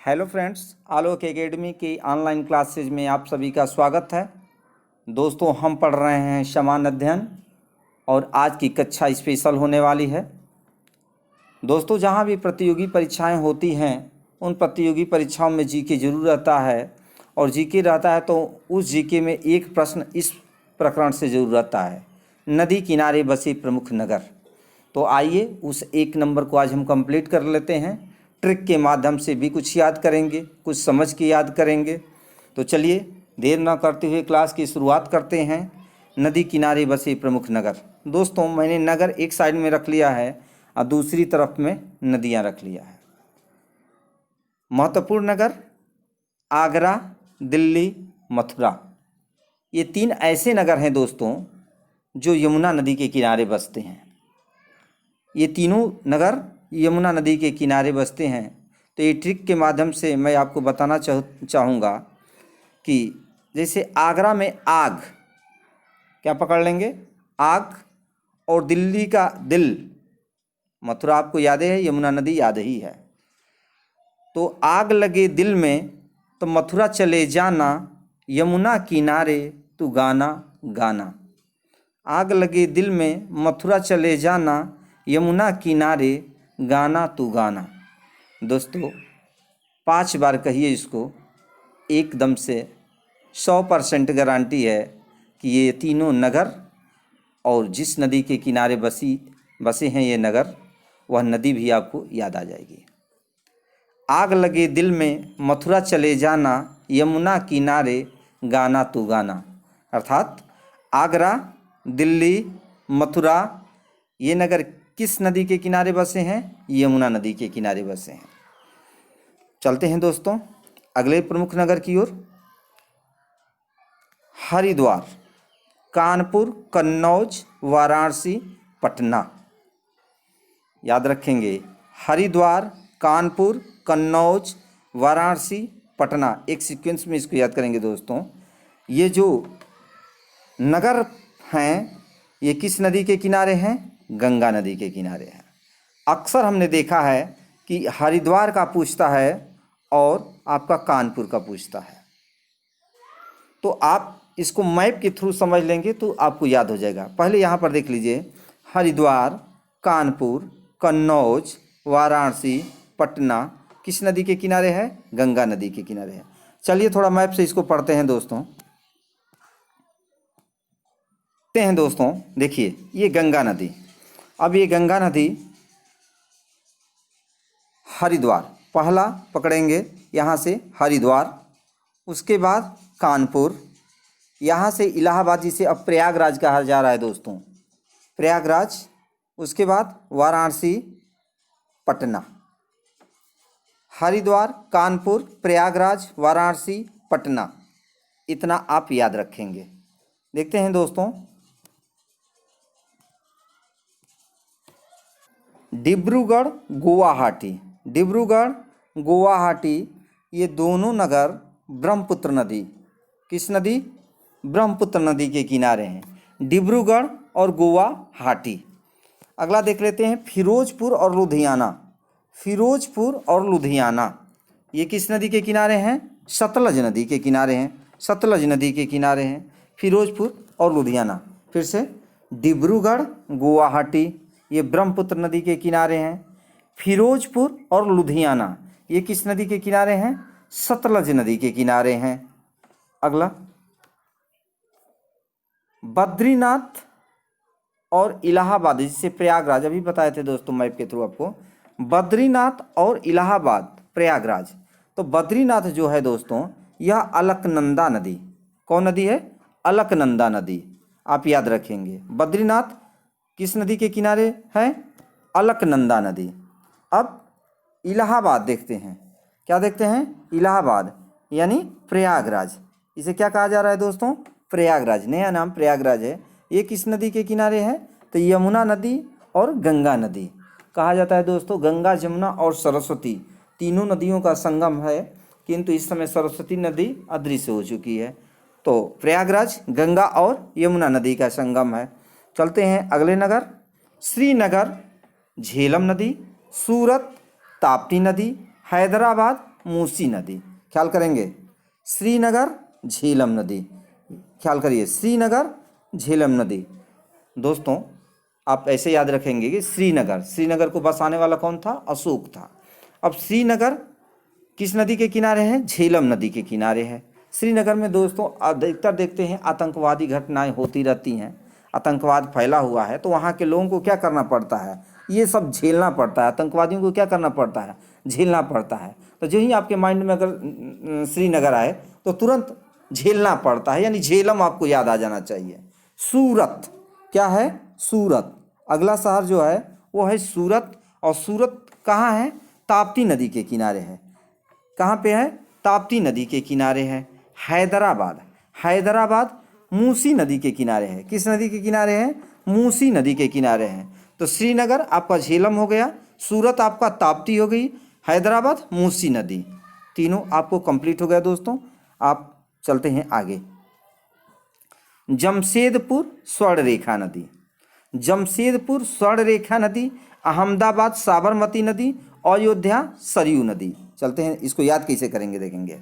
Hello friends, आलोक academy की online classes में आप सभी का स्वागत है। दोस्तों, हम पढ़ रहे हैं समान अध्ययन और आज की कक्षा स्पेशल होने वाली है। दोस्तों, जहां भी प्रतियोगी परीक्षाएं होती हैं उन प्रतियोगी परीक्षाओं में जीके जरूर रहता है और जीके रहता है तो उस जीके में एक प्रश्न इस प्रकरण से जरूर रहता है, नदी किनारे बसे प्रमुख नगर। तो आइए उस एक नंबर को आज हम कंप्लीट कर लेते हैं। ट्रिक के माध्यम से भी कुछ याद करेंगे, कुछ समझ के याद करेंगे। तो चलिए देर न करते हुए क्लास की शुरुआत करते हैं। नदी किनारे बसे प्रमुख नगर। दोस्तों, मैंने नगर एक साइड में रख लिया है और दूसरी तरफ में नदियां रख लिया है। महत्वपूर्ण नगर आगरा, दिल्ली, मथुरा, ये तीन ऐसे नगर हैं दोस्तों जो यमुना नदी के किनारे बसते हैं। ये तीनों नगर यमुना नदी के किनारे बसते हैं। तो ये ट्रिक के माध्यम से मैं आपको बताना चाहूँगा कि जैसे आगरा में आग, क्या पकड़ लेंगे? आग। और दिल्ली का दिल, मथुरा आपको याद है, यमुना नदी याद ही है। तो आग लगे दिल में तो मथुरा चले जाना, यमुना किनारे तू गाना गाना। आग लगे दिल में मथुरा चले जाना, यमुना किनारे गाना तू गाना। दोस्तों, 5 बार कहिए इसको, एकदम से 100% गारंटी है कि ये तीनों नगर और जिस नदी के किनारे बसे हैं ये नगर, वह नदी भी आपको याद आ जाएगी। आग लगे दिल में मथुरा चले जाना, यमुना किनारे गाना तू गाना। अर्थात आगरा, दिल्ली, मथुरा, ये नगर किस नदी के किनारे बसे हैं? यमुना नदी के किनारे बसे हैं। चलते हैं दोस्तों अगले प्रमुख नगर की ओर। हरिद्वार, कानपुर, कन्नौज, वाराणसी, पटना। याद रखेंगे, हरिद्वार, कानपुर, कन्नौज, वाराणसी, पटना। एक सीक्वेंस में इसको याद करेंगे दोस्तों। ये जो नगर हैं ये किस नदी के किनारे हैं? गंगा नदी के किनारे हैं। अक्सर हमने देखा है कि हरिद्वार का पूछता है और आपका कानपुर का पूछता है। तो आप इसको मैप के थ्रू समझ लेंगे तो आपको याद हो जाएगा। पहले यहाँ पर देख लीजिए, हरिद्वार, कानपुर, कन्नौज, वाराणसी, पटना किस नदी के किनारे है? गंगा नदी के किनारे है। चलिए थोड़ा मैप से इसको पढ़ते हैं दोस्तों। दोस्तों देखिए, ये गंगा नदी, अब ये गंगा नदी हरिद्वार पहला पकड़ेंगे, यहाँ से हरिद्वार, उसके बाद कानपुर, यहाँ से इलाहाबाद जिसे अब प्रयागराज कहा जा रहा है दोस्तों, प्रयागराज, उसके बाद वाराणसी, पटना। हरिद्वार, कानपुर, प्रयागराज, वाराणसी, पटना, इतना आप याद रखेंगे। देखते हैं दोस्तों, डिब्रूगढ़, गुवाहाटी, डिब्रूगढ़, गुवाहाटी, ये दोनों नगर ब्रह्मपुत्र नदी, किस नदी? ब्रह्मपुत्र नदी के किनारे हैं, डिब्रूगढ़ और गुवाहाटी। अगला देख लेते हैं, फिरोजपुर और लुधियाना, फिरोजपुर और लुधियाना, ये किस नदी के किनारे हैं? सतलज नदी के किनारे हैं, सतलज नदी के किनारे हैं फिरोजपुर और लुधियाना। फिर से, डिब्रूगढ़, गुवाहाटी, ये ब्रह्मपुत्र नदी के किनारे हैं। फिरोजपुर और लुधियाना, ये किस नदी के किनारे हैं? सतलज नदी के किनारे हैं। अगला, बद्रीनाथ और इलाहाबाद, जिससे प्रयागराज अभी बताए थे दोस्तों मैप के थ्रू आपको, बद्रीनाथ और इलाहाबाद, प्रयागराज। तो बद्रीनाथ जो है दोस्तों, यह अलकनंदा नदी, कौन नदी है? अलकनंदा नदी, आप याद रखेंगे। बद्रीनाथ किस नदी के किनारे है? अलकनंदा नदी। अब इलाहाबाद देखते हैं, क्या देखते हैं? इलाहाबाद यानी प्रयागराज, इसे क्या कहा जा रहा है दोस्तों? प्रयागराज, नया नाम प्रयागराज है। ये किस नदी के किनारे है? तो यमुना नदी और गंगा नदी कहा जाता है दोस्तों। गंगा, जमुना और सरस्वती तीनों नदियों का संगम है, किंतु इस समय सरस्वती नदी अदृश्य हो चुकी है। तो प्रयागराज गंगा और यमुना नदी का संगम है। चलते हैं अगले नगर, श्रीनगर, झेलम नदी, सूरत, ताप्ती नदी, हैदराबाद, मूसी नदी। ख्याल करेंगे, श्रीनगर झेलम नदी, ख्याल करिए, श्रीनगर झेलम नदी। दोस्तों आप ऐसे याद रखेंगे कि श्रीनगर को बसाने वाला कौन था? अशोक था। अब श्रीनगर किस नदी के किनारे है? झेलम नदी के किनारे है। श्रीनगर में दोस्तों अधिकतर देखते हैं आतंकवादी घटनाएं होती रहती हैं, आतंकवाद फैला हुआ है, तो वहाँ के लोगों को क्या करना पड़ता है? ये सब झेलना पड़ता है। आतंकवादियों को क्या करना पड़ता है? झेलना पड़ता है। तो जो ही आपके माइंड में अगर श्रीनगर आए तो तुरंत झेलना पड़ता है, यानी झेलम आपको याद आ जाना चाहिए। सूरत क्या है? सूरत। अगला शहर जो है वो है सूरत। और सूरत कहाँ है? ताप्ती नदी के किनारे है। कहाँ पे है? ताप्ती नदी के किनारे है। हैदराबाद मूसी नदी के किनारे है। किस नदी के किनारे है? मूसी नदी के किनारे है। तो श्रीनगर आपका झेलम हो गया, सूरत आपका ताप्ती हो गई, हैदराबाद मूसी नदी, तीनों आपको कंप्लीट हो गया। दोस्तों आप चलते हैं आगे। जमशेदपुर स्वर्णरेखा नदी, जमशेदपुर स्वर्णरेखा नदी, अहमदाबाद साबरमती नदी, अयोध्या सरयू नदी। चलते हैं, इसको याद कैसे करेंगे देखेंगे।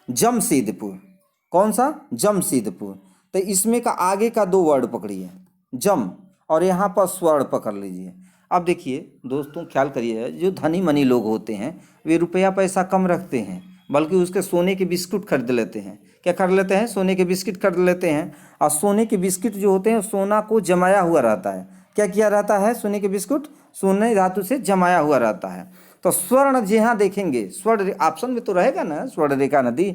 जमशेदपुर, कौन सा? जमशेदपुर। तो इसमें का आगे का 2 वर्ड पकड़िए, जम, और यहाँ पर स्वर्ण पकड़ लीजिए। अब देखिए दोस्तों ख्याल करिए, जो धनी मनी लोग होते हैं वे रुपया पैसा कम रखते हैं, बल्कि उसके सोने के बिस्कुट खरीद लेते हैं। क्या कर लेते हैं? सोने के बिस्किट खरीद लेते हैं। और सोने के बिस्किट जो होते हैं सोना को जमाया हुआ रहता है। क्या किया रहता है? सोने के बिस्कुट सोने धातु से जमाया हुआ रहता है। तो स्वर्ण जहाँ देखेंगे, स्वर्ण ऑप्शन में तो रहेगा ना स्वर्ण रेखा नदी,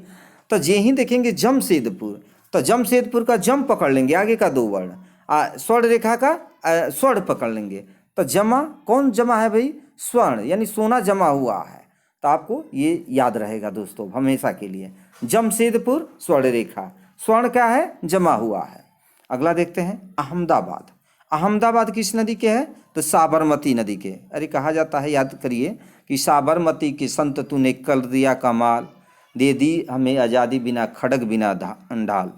तो जे ही देखेंगे जमशेदपुर, तो जमशेदपुर का जम पकड़ लेंगे, आगे का 2 वर्ड, स्वर्ण रेखा का स्वर्ण पकड़ लेंगे। तो जमा, कौन जमा है भाई? स्वर्ण, यानी सोना जमा हुआ है। तो आपको ये याद रहेगा दोस्तों हमेशा के लिए, जमशेदपुर स्वर्ण रेखा, स्वर्ण क्या है? जमा हुआ है। अगला देखते हैं अहमदाबाद। अहमदाबाद किस नदी के है? तो साबरमती नदी के। अरे कहा जाता है, याद करिए, कि साबरमती के संत तूने कर दिया कमाल, दे दी हमें आज़ादी बिना खड़ग बिना ढाल।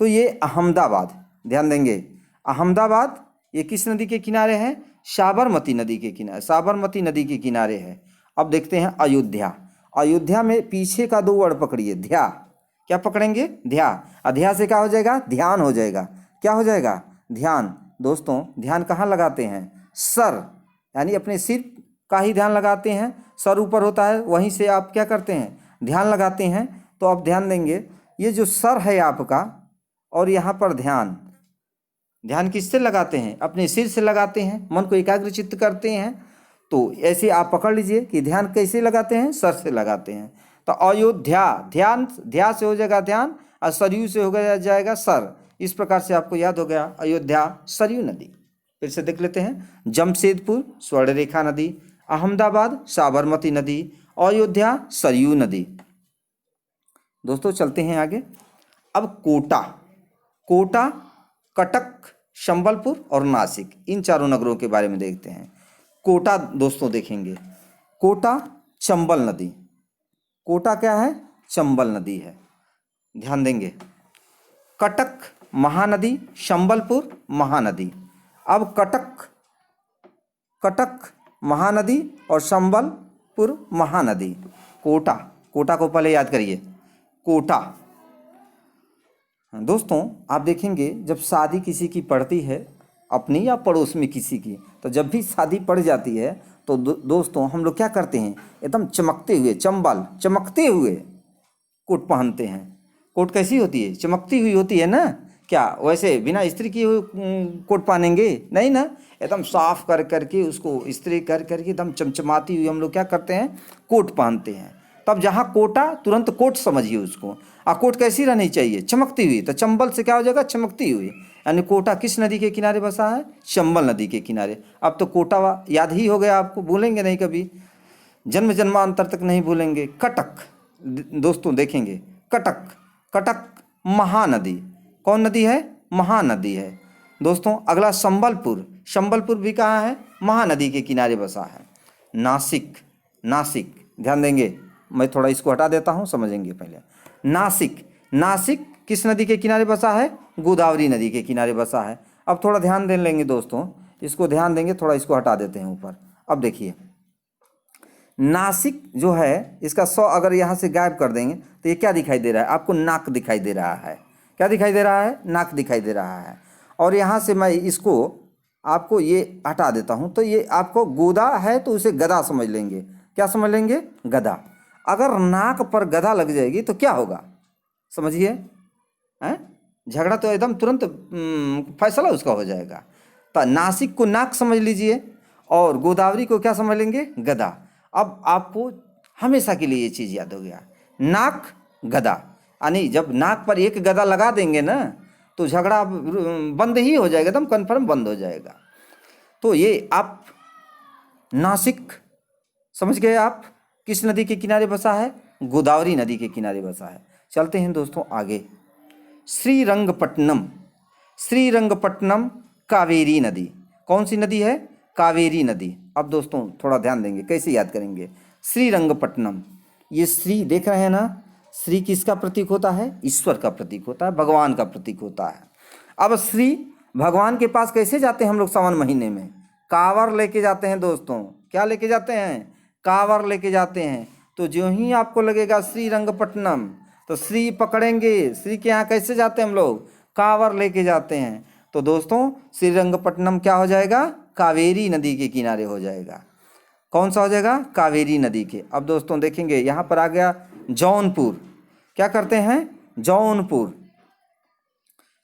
तो ये अहमदाबाद, ध्यान देंगे, अहमदाबाद ये किस नदी के किनारे है? साबरमती नदी के किनारे, साबरमती नदी के किनारे है। अब देखते हैं अयोध्या। अयोध्या में पीछे का 2 वर्ड पकड़िए, ध्या। क्या पकड़ेंगे? ध्या। अध्या से क्या हो जाएगा? ध्यान हो जाएगा। क्या हो जाएगा? ध्यान। दोस्तों ध्यान कहाँ लगाते हैं? सर, यानी अपने सिर का ही ध्यान लगाते हैं। सर ऊपर होता है, वहीं से आप क्या करते हैं? ध्यान लगाते हैं। तो आप ध्यान देंगे, ये जो सर है आपका, और यहाँ पर ध्यान, ध्यान किससे लगाते हैं? अपने सिर से लगाते हैं, मन को एकाग्रचित्त करते हैं। तो ऐसे आप पकड़ लीजिए कि ध्यान कैसे लगाते हैं? सर से लगाते हैं। तो अयोध्या, ध्यान, ध्या से हो जाएगा ध्यान, और सरयू से हो जाएगा सर। इस प्रकार से आपको याद हो गया अयोध्या सरयू नदी। फिर से देख लेते हैं, जमशेदपुर स्वर्णरेखा नदी, अहमदाबाद साबरमती नदी, अयोध्या सरयू नदी। दोस्तों चलते हैं आगे। अब कोटा, कोटा, कटक, संबलपुर और नासिक, इन 4 नगरों के बारे में देखते हैं। कोटा दोस्तों देखेंगे, कोटा चंबल नदी, कोटा क्या है? चंबल नदी है, ध्यान देंगे। कटक महानदी, संबलपुर महानदी। अब कटक महानदी और संबलपुर महानदी। कोटा, कोटा को पहले याद करिए, कोटा। दोस्तों आप देखेंगे, जब शादी किसी की पड़ती है, अपनी या पड़ोस में किसी की, तो जब भी शादी पड़ जाती है तो दोस्तों हम लोग क्या करते हैं? एकदम चमकते हुए, चंबल चमकते हुए कोट पहनते हैं। कोट कैसी होती है? चमकती हुई होती है ना। क्या वैसे बिना इस्त्री किए हुए कोट पहनेंगे? नहीं ना, एकदम साफ कर करके उसको इस्त्री कर करके एकदम चमचमाती हुई हम लोग क्या करते हैं? कोट पहनते हैं। तब जहाँ कोटा, तुरंत कोट समझिए उसको। कोट कैसी रहनी चाहिए? चमकती हुई। तो चंबल से क्या हो जाएगा? चमकती हुई। यानी कोटा किस नदी के किनारे बसा है? चंबल नदी के किनारे। अब तो कोटा याद ही हो गया आपको, भूलेंगे नहीं कभी, जन्म जन्मांतर तक नहीं भूलेंगे। कटक दोस्तों देखेंगे, कटक, कटक महानदी, कौन नदी है? महानदी है। दोस्तों अगला संबलपुर, संबलपुर भी कहाँ है? महानदी के किनारे बसा है। नासिक, नासिक ध्यान देंगे, मैं थोड़ा इसको हटा देता हूँ, समझेंगे पहले। नासिक, नासिक किस नदी के किनारे बसा है? गोदावरी नदी के किनारे बसा है। अब थोड़ा ध्यान दे लेंगे दोस्तों, इसको ध्यान देंगे, थोड़ा इसको हटा देते हैं ऊपर। अब देखिए, नासिक जो है इसका सौ अगर यहाँ से गायब कर देंगे तो ये क्या दिखाई दे रहा है आपको? नाक दिखाई दे रहा है। क्या दिखाई दे रहा है? नाक दिखाई दे रहा है। और यहाँ से मैं इसको आपको ये हटा देता हूँ तो ये आपको गोदा है तो उसे गदा समझ लेंगे। क्या समझ लेंगे? गदा। अगर नाक पर गदा लग जाएगी तो क्या होगा समझिए? हैं? झगड़ा तो एकदम तुरंत फैसला उसका हो जाएगा। तो नासिक को नाक समझ लीजिए और गोदावरी को क्या समझ लेंगे? गदा। अब आपको हमेशा के लिए ये चीज़ याद हो गया, नाक गदा। यानी जब नाक पर एक गदा लगा देंगे ना तो झगड़ा बंद ही हो जाएगा, एकदम कन्फर्म बंद हो जाएगा। तो ये आप नासिक समझ गए आप किस नदी के किनारे बसा है? गोदावरी नदी के किनारे बसा है। चलते हैं दोस्तों आगे। श्रीरंगपट्टनम, श्रीरंगपट्टनम कावेरी नदी। कौन सी नदी है? कावेरी नदी। अब दोस्तों थोड़ा ध्यान देंगे, कैसे याद करेंगे? श्रीरंगपट्टनम, ये श्री देख रहे हैं ना, श्री किसका प्रतीक होता है? ईश्वर का प्रतीक होता है, भगवान का प्रतीक होता है। अब श्री भगवान के पास कैसे जाते हैं हम लोग सावन महीने में? कांवर लेके जाते हैं दोस्तों। क्या लेके जाते हैं? कांवर लेके जाते हैं। तो जो ही आपको लगेगा श्रीरंगपट्टनम तो श्री पकड़ेंगे। श्री के यहाँ कैसे जाते हैं हम लोग? कांवर लेके जाते हैं। तो दोस्तों श्रीरंगपट्टनम क्या हो जाएगा? कावेरी नदी के किनारे हो जाएगा। कौन सा हो जाएगा? कावेरी नदी के। अब दोस्तों देखेंगे यहाँ पर आ गया जौनपुर। क्या करते हैं? जौनपुर।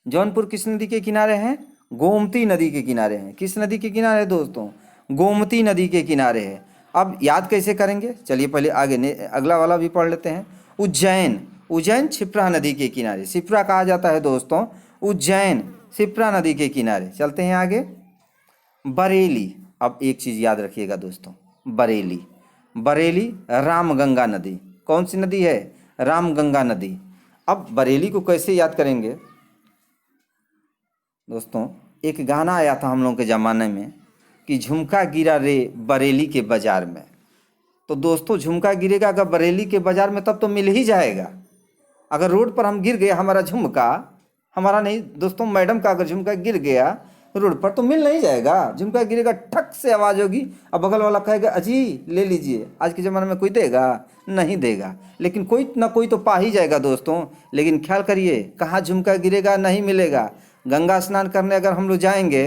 जौनपुर किस नदी के किनारे हैं? गोमती नदी के किनारे हैं। किस नदी के किनारे दोस्तों? गोमती नदी के किनारे है। अब याद कैसे करेंगे? चलिए पहले आगे अगला वाला भी पढ़ लेते हैं। उज्जैन, उज्जैन क्षिप्रा नदी के किनारे। क्षिप्रा कहा जाता है दोस्तों उज्जैन क्षिप्रा नदी के किनारे। चलते हैं आगे। बरेली। अब एक चीज़ याद रखिएगा दोस्तों, बरेली, बरेली रामगंगा नदी। कौन सी नदी है? रामगंगा नदी। अब बरेली को कैसे याद करेंगे दोस्तों? एक गाना आया था हम लोगों के ज़माने में कि झुमका गिरा रे बरेली के बाज़ार में। तो दोस्तों झुमका गिरेगा अगर बरेली के बाज़ार में तब तो मिल ही जाएगा। अगर रोड पर हम गिर गए, हमारा झुमका, हमारा नहीं दोस्तों, मैडम का अगर झुमका गिर गया रोड पर तो मिल नहीं जाएगा। झुमका गिरेगा, ठक से आवाज़ होगी, अब बगल वाला कहेगा अजी ले लीजिए। आज के ज़माने में कोई देगा? नहीं देगा, लेकिन कोई ना कोई तो पा ही जाएगा दोस्तों। लेकिन ख्याल करिए कहाँ झुमका गिरेगा? नहीं मिलेगा। गंगा स्नान करने अगर हम लोग जाएंगे,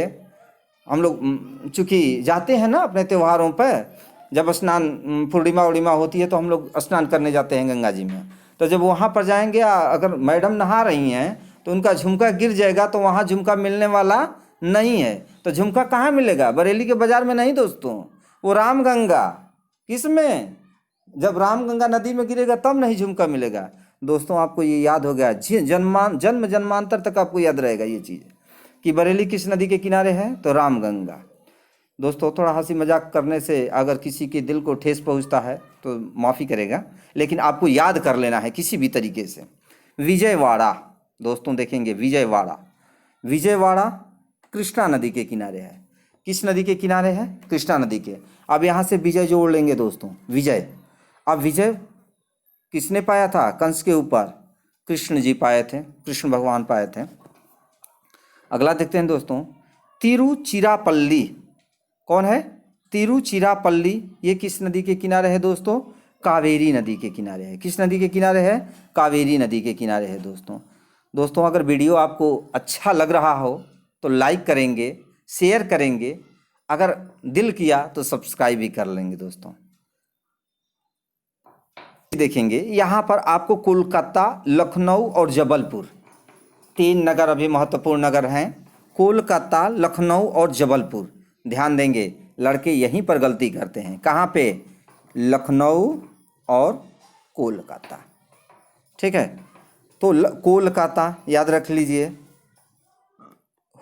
हम लोग चूँकि जाते हैं ना अपने त्योहारों पर, जब स्नान पूर्णिमा उर्णिमा होती है तो हम लोग स्नान करने जाते हैं गंगा जी में। तो जब वहाँ पर जाएंगे, अगर मैडम नहा रही हैं तो उनका झुमका गिर जाएगा तो वहाँ झुमका मिलने वाला नहीं है। तो झुमका कहाँ मिलेगा? बरेली के बाज़ार में नहीं दोस्तों, वो रामगंगा। किस में? जब रामगंगा नदी में गिरेगा तब नहीं झुमका मिलेगा। दोस्तों आपको ये याद हो गया, जन्म जन्मांतर तक आपको याद रहेगा ये चीज़ कि बरेली किस नदी के किनारे है? तो रामगंगा। दोस्तों थोड़ा हंसी मजाक करने से अगर किसी के दिल को ठेस पहुंचता है तो माफ़ी करेगा, लेकिन आपको याद कर लेना है किसी भी तरीके से। विजयवाड़ा दोस्तों देखेंगे, विजयवाड़ा, विजयवाड़ा कृष्णा नदी के किनारे है। किस नदी के किनारे है? कृष्णा नदी के। अब यहाँ से विजय जोड़ लेंगे दोस्तों, विजय। अब विजय किसने पाया था कंस के ऊपर? कृष्ण जी पाए थे, कृष्ण भगवान पाए थे। अगला देखते हैं दोस्तों, तिरुचिरापल्ली। कौन है? तिरुचिरापल्ली। ये किस नदी के किनारे है दोस्तों? कावेरी नदी के किनारे है। किस नदी के किनारे है? कावेरी नदी के किनारे है दोस्तों। दोस्तों अगर वीडियो आपको अच्छा लग रहा हो तो लाइक करेंगे, शेयर करेंगे, अगर दिल किया तो सब्सक्राइब भी कर लेंगे दोस्तों। देखेंगे यहाँ पर आपको कोलकाता, लखनऊ और जबलपुर, 3 नगर अभी महत्वपूर्ण नगर हैं। कोलकाता, लखनऊ और जबलपुर। ध्यान देंगे, लड़के यहीं पर गलती करते हैं। कहाँ पे? लखनऊ और कोलकाता। ठीक है, तो कोलकाता याद रख लीजिए।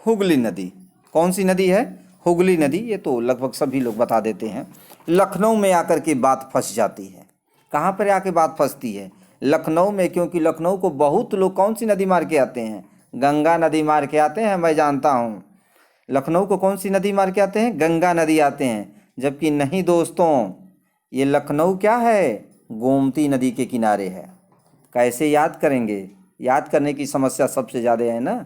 हुगली नदी। कौन सी नदी है? हुगली नदी। ये तो लगभग सभी लोग बता देते हैं। लखनऊ में आकर के बात फंस जाती है। कहाँ पर आके बात फंसती है? लखनऊ में, क्योंकि लखनऊ को बहुत लोग कौन सी नदी मार के आते हैं? गंगा नदी मार के आते हैं। मैं जानता हूँ लखनऊ को कौन सी नदी मार के आते हैं? गंगा नदी आते हैं। जबकि नहीं दोस्तों, ये लखनऊ क्या है? गोमती नदी के किनारे है। कैसे याद करेंगे? याद करने की समस्या सबसे ज़्यादा है ना।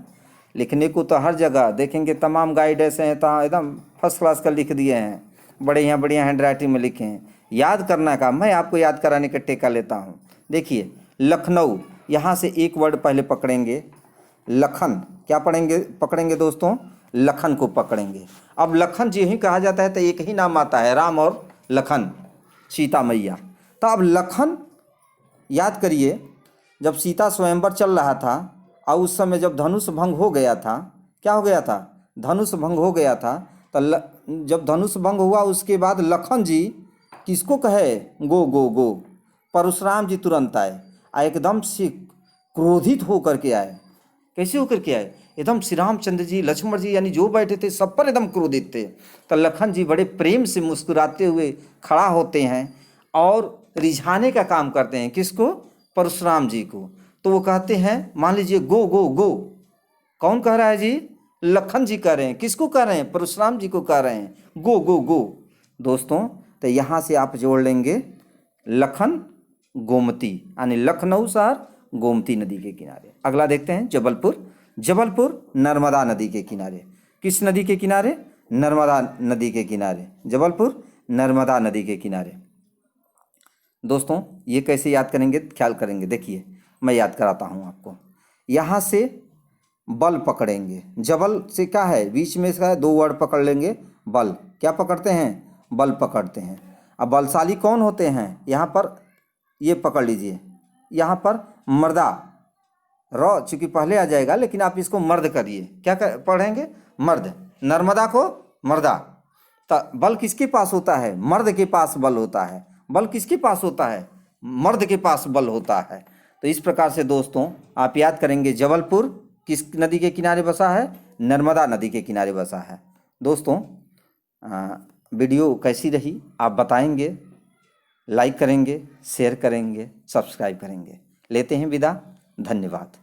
लिखने को तो हर जगह देखेंगे, तमाम गाइड ऐसे हैं एकदम फर्स्ट क्लास का लिख दिए हैं, बढ़िया बढ़िया हैंड राइटिंग में लिखे हैं। याद करना का, मैं आपको याद कराने का टेका लेता हूँ। देखिए लखनऊ, यहाँ से एक वर्ड पहले पकड़ेंगे लखन, क्या पकड़ेंगे दोस्तों, लखन को पकड़ेंगे। अब लखन जी ही कहा जाता है तो एक ही नाम आता है, राम और लखन, सीता मैया। तो अब लखन याद करिए, जब सीता स्वयंवर चल रहा था और उस समय जब धनुष भंग हो गया था, क्या हो गया था, धनुष भंग हो गया था, तो जब धनुष भंग हुआ उसके बाद लखन जी किसको कहे, गो गो गो, परशुराम जी तुरंत आए, एकदम से क्रोधित होकर के आए। कैसे होकर के आए, एकदम श्री रामचंद्र जी, लक्ष्मण जी यानी जो बैठे थे सब पर एकदम क्रोधित थे। तो लखन जी बड़े प्रेम से मुस्कुराते हुए खड़ा होते हैं और रिझाने का काम करते हैं, किसको, परशुराम जी को। तो वो कहते हैं, मान लीजिए गो गो गो, कौन कह रहा है जी, लखन जी कह रहे हैं, किसको कह रहे हैं, परशुराम जी को कह रहे हैं, गो गो गो। दोस्तों तो यहाँ से आप जोड़ लेंगे लखन गोमती, यानी लखनऊ शहर गोमती नदी के किनारे। अगला देखते हैं जबलपुर। जबलपुर नर्मदा नदी के किनारे, किस नदी के किनारे, नर्मदा नदी के किनारे, जबलपुर नर्मदा नदी के किनारे। दोस्तों ये कैसे याद करेंगे, ख्याल करेंगे, देखिए मैं याद कराता हूँ आपको। यहाँ से बल पकड़ेंगे, जबल से क्या है, बीच में इसका 2 वर्ड पकड़ लेंगे, बल, क्या पकड़ते हैं, बल पकड़ते हैं। अब बलशाली कौन होते हैं, यहाँ पर ये पकड़ लीजिए, यहाँ पर मर्दा, र चूँकि पहले आ जाएगा लेकिन आप इसको मर्द करिए, क्या पढ़ेंगे, मर्द, नर्मदा को मर्दा। तो बल किसके पास होता है, मर्द के पास बल होता है। बल किसके पास होता है, मर्द के पास बल होता है। तो इस प्रकार से दोस्तों आप याद करेंगे, जबलपुर किस नदी के किनारे बसा है, नर्मदा नदी के किनारे बसा है। दोस्तों वीडियो कैसी रही आप बताएंगे, लाइक करेंगे, शेयर करेंगे, सब्सक्राइब करेंगे। लेते हैं विदा, धन्यवाद।